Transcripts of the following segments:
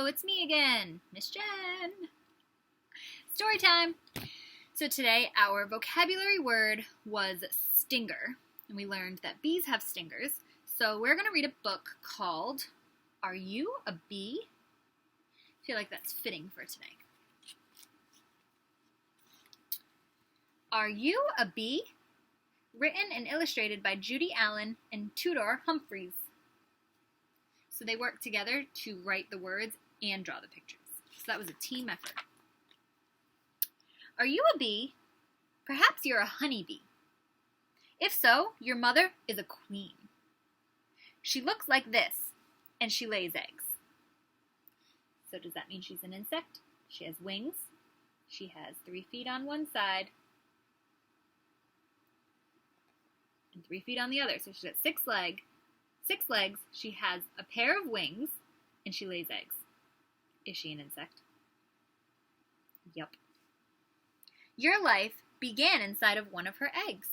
Hello, it's me again, Miss Jen. Story time. So today our vocabulary word was stinger, and we learned that bees have stingers. So we're going to read a book called Are You a Bee? I feel like that's fitting for today. Are You a Bee? Written and illustrated by Judy Allen and Tudor Humphreys. So they worked together to write the words and draw the pictures. So that was a team effort. Are you a bee? Perhaps you're a honeybee. If so, your mother is a queen. She looks like this, and she lays eggs. So does that mean she's an insect? She has wings. She has 3 feet on one side and 3 feet on the other. So she's got 6 legs, she has a pair of wings, and she lays eggs. Is she an insect? Yup. Your life began inside of one of her eggs.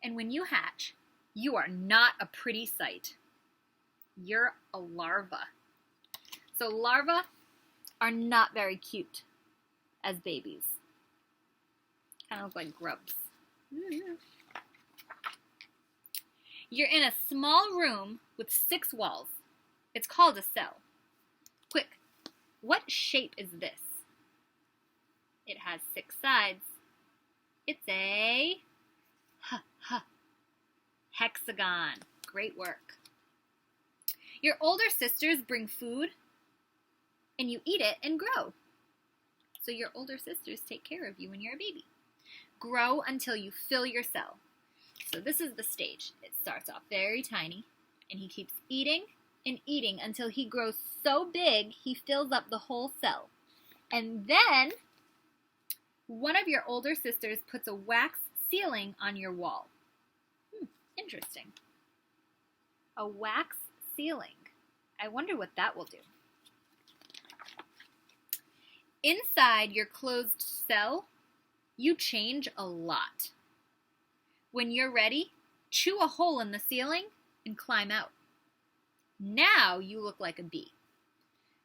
And when you hatch, you are not a pretty sight. You're a larva. So larvae are not very cute as babies. Kind of look like grubs. You're in a small room with 6 walls. It's called a cell. Quick, what shape is this? It has 6 sides. It's a hexagon. Great work. Your older sisters bring food, and you eat it and grow. So your older sisters take care of you when you're a baby. Grow until you fill your cell. So this is the stage. It starts off very tiny, and he keeps eating and eating until he grows so big he fills up the whole cell. And then one of your older sisters puts a wax ceiling on your wall. Interesting. A wax ceiling. I wonder what that will do. Inside your closed cell, you change a lot. When you're ready, chew a hole in the ceiling and climb out. Now you look like a bee.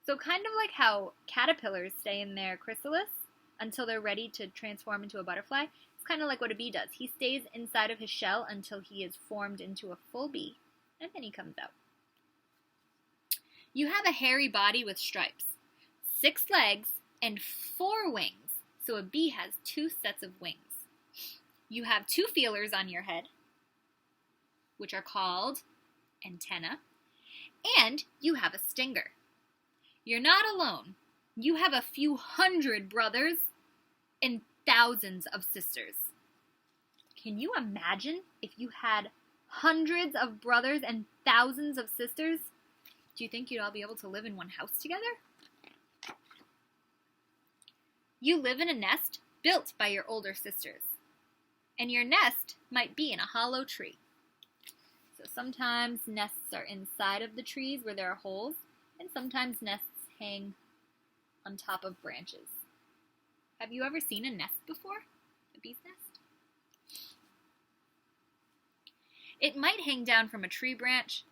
So kind of like how caterpillars stay in their chrysalis until they're ready to transform into a butterfly, it's kind of like what a bee does. He stays inside of his shell until he is formed into a full bee, and then he comes out. You have a hairy body with stripes, 6 legs, and 4 wings. So a bee has 2 sets of wings. You have 2 feelers on your head, which are called antennae, and you have a stinger. You're not alone. You have a few hundred brothers and thousands of sisters. Can you imagine if you had hundreds of brothers and thousands of sisters? Do you think you'd all be able to live in one house together? You live in a nest built by your older sisters. And your nest might be in a hollow tree. So sometimes nests are inside of the trees where there are holes, and sometimes nests hang on top of branches. Have you ever seen a nest before? A bee's nest? It might hang down from a tree branch,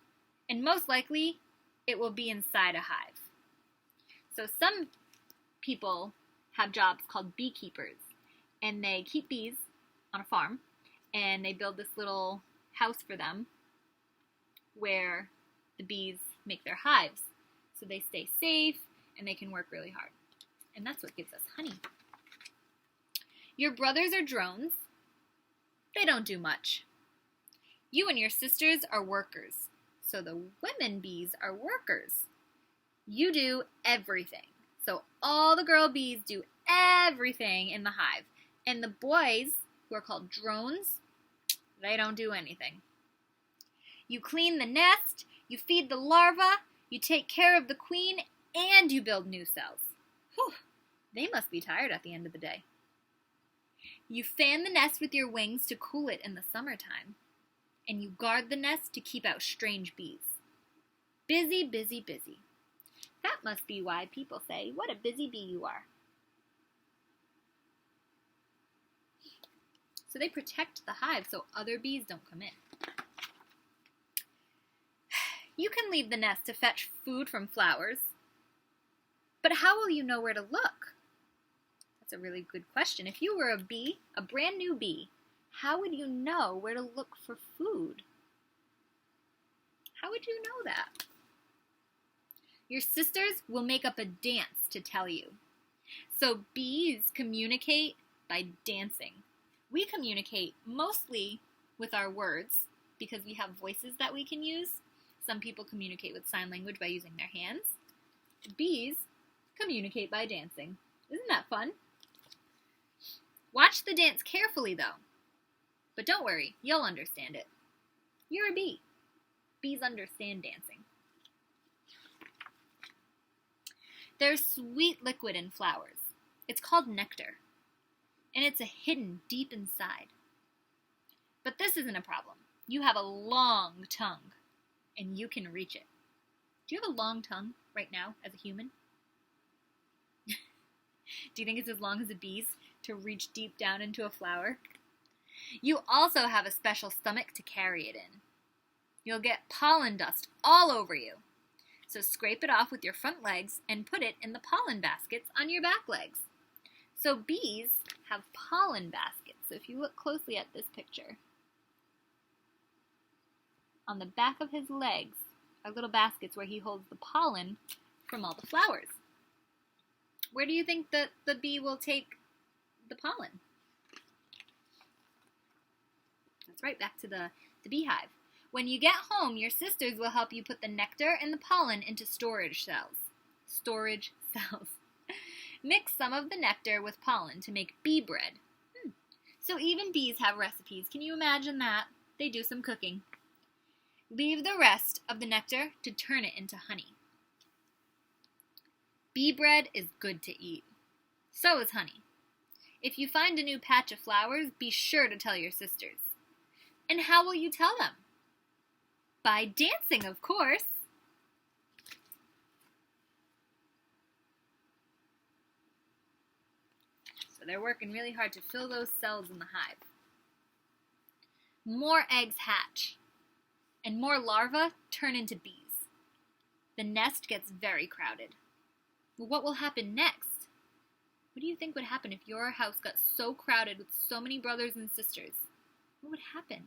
and most likely it will be inside a hive. So some people have jobs called beekeepers, and they keep bees on a farm, and they build this little house for them where the bees make their hives so they stay safe and they can work really hard. And that's what gives us honey. Your brothers are drones. They don't do much. You and your sisters are workers. So the women bees are workers. You do everything. So all the girl bees do everything in the hive. And the boys, who are called drones, they don't do anything. You clean the nest, you feed the larva, you take care of the queen, and you build new cells. Whew, they must be tired at the end of the day. You fan the nest with your wings to cool it in the summertime, and you guard the nest to keep out strange bees. Busy, busy, busy. That must be why people say, "What a busy bee you are." So they protect the hive so other bees don't come in. You can leave the nest to fetch food from flowers, But how will you know where to look? That's a really good question. If you were a bee, a brand new bee, how would you know where to look for food? How would you know that? Your sisters will make up a dance to tell you. So bees communicate by dancing. We communicate mostly with our words because we have voices that we can use. Some people communicate with sign language by using their hands. Bees communicate by dancing. Isn't that fun? Watch the dance carefully, though. But don't worry, you'll understand it. You're a bee. Bees understand dancing. There's sweet liquid in flowers. It's called nectar, and it's hidden deep inside. But this isn't a problem. You have a long tongue, and you can reach it. Do you have a long tongue right now as a human? Do you think it's as long as a bee's to reach deep down into a flower? You also have a special stomach to carry it in. You'll get pollen dust all over you. So scrape it off with your front legs and put it in the pollen baskets on your back legs. So bees have pollen baskets. So if you look closely at this picture, on the back of his legs are little baskets where he holds the pollen from all the flowers. Where do you think that the bee will take the pollen? That's right, back to the beehive. When you get home, your sisters will help you put the nectar and the pollen into storage cells. Storage cells. Mix some of the nectar with pollen to make bee bread. So even bees have recipes. Can you imagine that? They do some cooking. Leave the rest of the nectar to turn it into honey. Bee bread is good to eat. So is honey. If you find a new patch of flowers, be sure to tell your sisters. And how will you tell them? By dancing, of course. So they're working really hard to fill those cells in the hive. More eggs hatch, and more larvae turn into bees. The nest gets very crowded. Well, what will happen next? What do you think would happen if your house got so crowded with so many brothers and sisters? What would happen?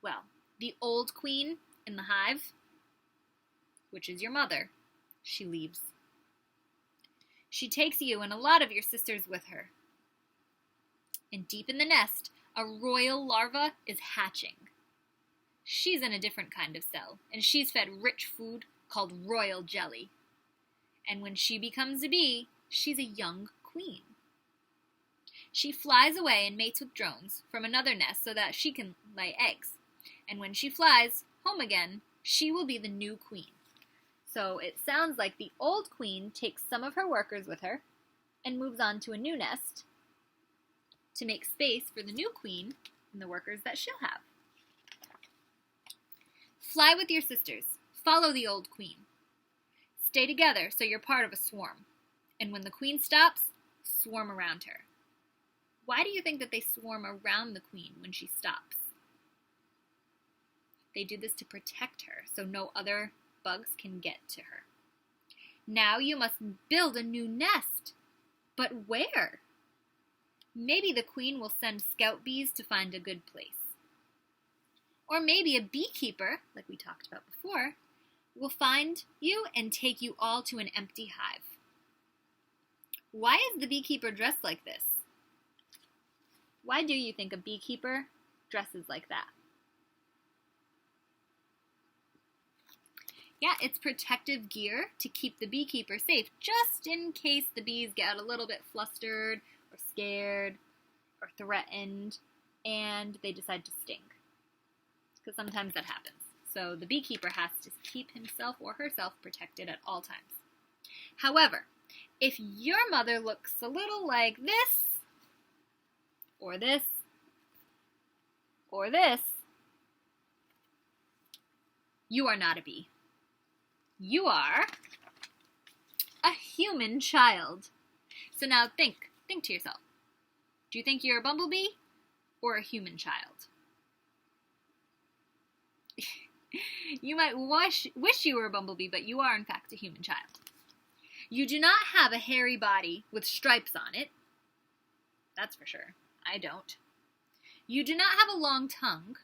Well, the old queen in the hive, which is your mother, she leaves. She takes you and a lot of your sisters with her. And deep in the nest, a royal larva is hatching. She's in a different kind of cell, and she's fed rich food called royal jelly. And when she becomes a bee, she's a young queen. She flies away and mates with drones from another nest so that she can lay eggs. And when she flies home again, she will be the new queen. So it sounds like the old queen takes some of her workers with her and moves on to a new nest to make space for the new queen and the workers that she'll have. Fly with your sisters. Follow the old queen. Stay together so you're part of a swarm. And when the queen stops, swarm around her. Why do you think that they swarm around the queen when she stops? They do this to protect her so no other bugs can get to her. Now you must build a new nest. But where? Maybe the queen will send scout bees to find a good place. Or maybe a beekeeper, like we talked about before, will find you and take you all to an empty hive. Why is the beekeeper dressed like this? Why do you think a beekeeper dresses like that? Yeah, it's protective gear to keep the beekeeper safe, just in case the bees get a little bit flustered or scared or threatened and they decide to sting. Because sometimes that happens. So the beekeeper has to keep himself or herself protected at all times. However, if your mother looks a little like this, or this, or this, you are not a bee. You are a human child. So now think to yourself. Do you think you're a bumblebee or a human child? You might wish you were a bumblebee, but you are, in fact, a human child. You do not have a hairy body with stripes on it. That's for sure. I don't. You do not have a long tongue.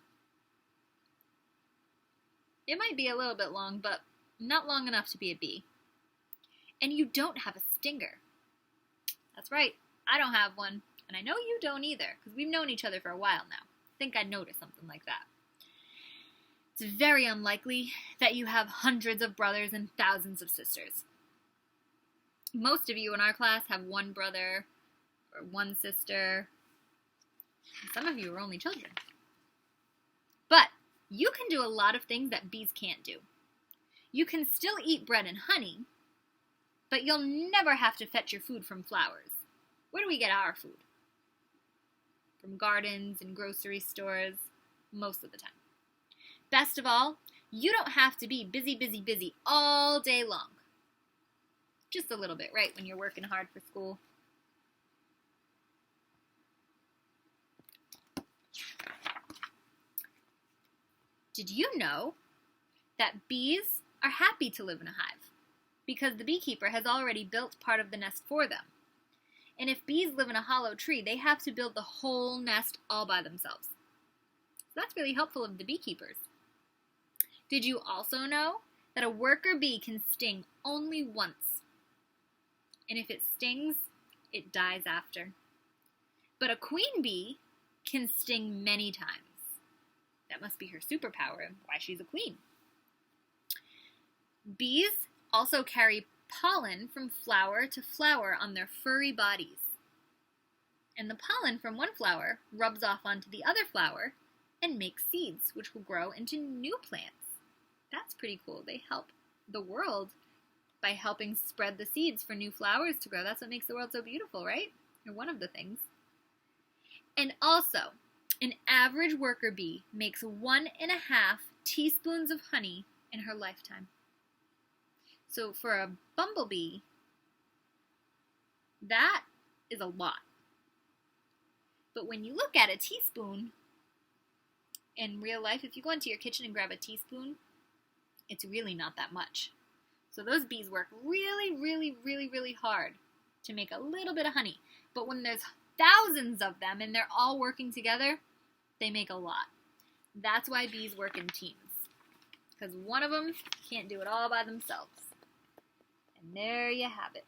It might be a little bit long, but not long enough to be a bee. And you don't have a stinger. That's right. I don't have one. And I know you don't either, because we've known each other for a while now. I think I'd notice something like that. It's very unlikely that you have hundreds of brothers and thousands of sisters. Most of you in our class have one brother or one sister. Some of you are only children. But you can do a lot of things that bees can't do. You can still eat bread and honey, but you'll never have to fetch your food from flowers. Where do we get our food? From gardens and grocery stores, most of the time. Best of all, you don't have to be busy all day long. Just a little bit, right, when you're working hard for school. Did you know that bees are happy to live in a hive because the beekeeper has already built part of the nest for them? And if bees live in a hollow tree, they have to build the whole nest all by themselves. So that's really helpful of the beekeepers. Did you also know that a worker bee can sting only once? And if it stings, it dies after. But a queen bee can sting many times. That must be her superpower and why she's a queen. Bees also carry pollen from flower to flower on their furry bodies. And the pollen from one flower rubs off onto the other flower and makes seeds, which will grow into new plants. That's pretty cool. They help the world by helping spread the seeds for new flowers to grow. That's what makes the world so beautiful, right? Or one of the things. And also, an average worker bee makes 1.5 teaspoons of honey in her lifetime. So for a bumblebee, that is a lot. But when you look at a teaspoon, in real life, if you go into your kitchen and grab a teaspoon, it's really not that much. So those bees work really hard to make a little bit of honey. But when there's thousands of them and they're all working together, they make a lot. That's why bees work in teams. Because one of them can't do it all by themselves. And there you have it.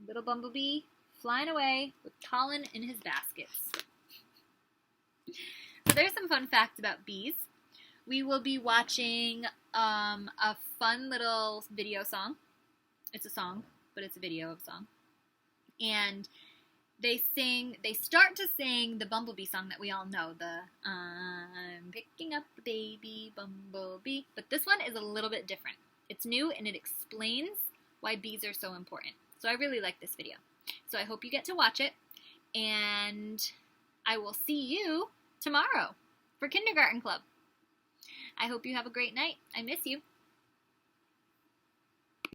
A little bumblebee flying away with pollen in his baskets. So there's some fun facts about bees. We will be watching a fun little video song. It's a song, but it's a video of a song. And they start to sing the bumblebee song that we all know, the I'm picking up the baby bumblebee. But this one is a little bit different. It's new and it explains why bees are so important. So I really like this video. So I hope you get to watch it. And I will see you tomorrow for Kindergarten Club. I hope you have a great night. I miss you.